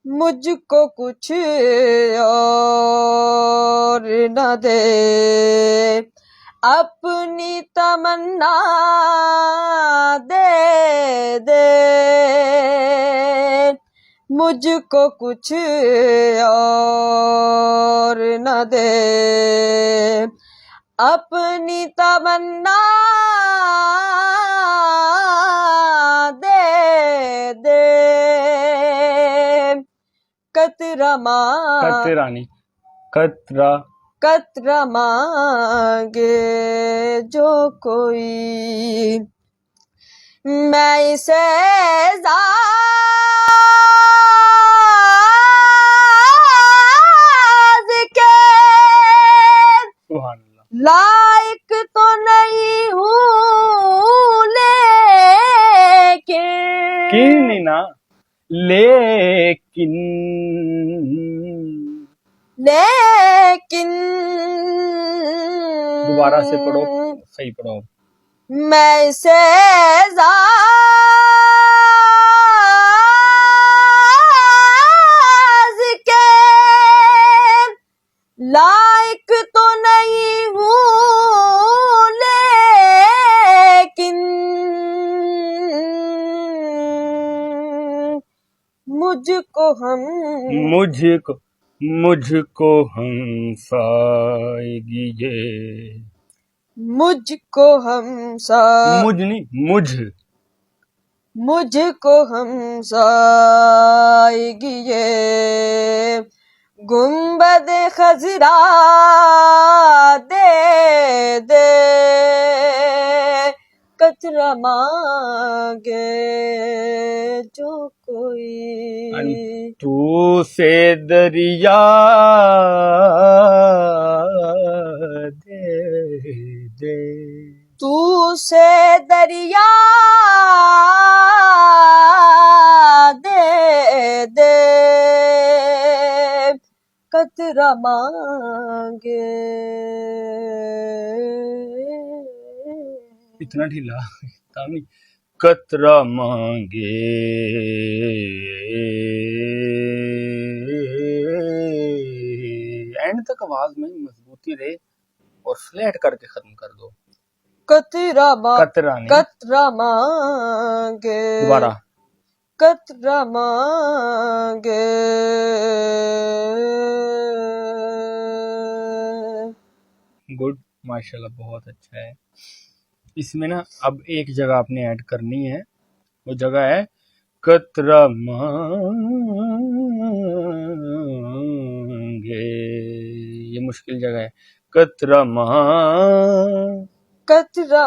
مجھ کو کچھ اور نہ دے، اپنی تمنا دے دے، مجھ کو کچھ اور نہ دے، اپنی تمنا دے دے، قطرہ قطرہ نہیں، قطرہ، قطرہ مانگے جو کوئی، میں اسے اعزاز کے سبحان اللہ، لائق تو نہیں ہوں، کن نا، لیکن دوبارہ سے پڑھو، صحیح پڑھو، میں اسے اعزاز کے لائق تو نہیں ہوں، لیکن مجھ کو ہمسائیگی یہ، مجھ کو ہمسائیگی یہ، گنبد خضرا دے دے، قطرہ مانگے جو کوئی، تو سے دریا دے دے، تو سے دریا دے دے، قطرہ مانگے، اتنا ڈھیلا نہیں، قطرہ مانگے اینڈ تک آواز میں مضبوطی رہے اور فلیٹ کر کے ختم کر دو، قطرہ نہیں، قطرہ مانگے، دوبارہ، قطرہ مانگے، گڈ، ماشاءاللہ، بہت اچھا ہے۔ اس میں نا اب ایک جگہ آپ نے ایڈ کرنی ہے، وہ جگہ ہے قطرہ مانگے، یہ مشکل جگہ ہے، قطرہ قطرہ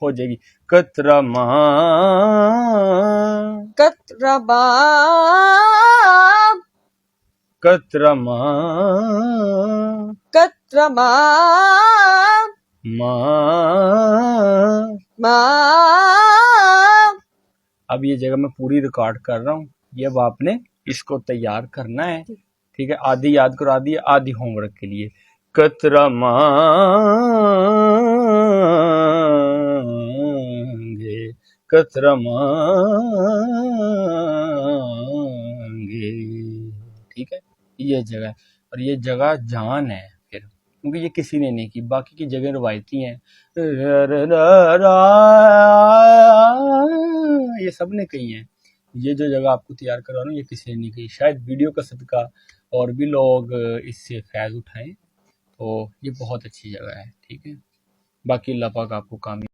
ہو جائے گی، قطرہ اب یہ جگہ میں پوری ریکارڈ کر رہا ہوں، یہ اب آپ نے اس کو تیار کرنا ہے، ٹھیک ہے، آدھی یاد کرو، آدھی ہوم ورک کے لیے، قطرہ مانگے، قطرہ مانگے، ٹھیک ہے، یہ جگہ ہے، اور یہ جگہ جان ہے پھر، کیونکہ یہ کسی نے نہیں کی، باقی کی جگہ روایتی ہیں، یہ سب نے کہی ہیں، یہ جو جگہ آپ کو تیار کروا رہا ہوں یہ کسی نے نہیں کہی، شاید ویڈیو کا صدقہ اور بھی لوگ اس سے فیض اٹھائیں، تو یہ بہت اچھی جگہ ہے، ٹھیک ہے، باقی اللہ پاک آپ کو کامیاب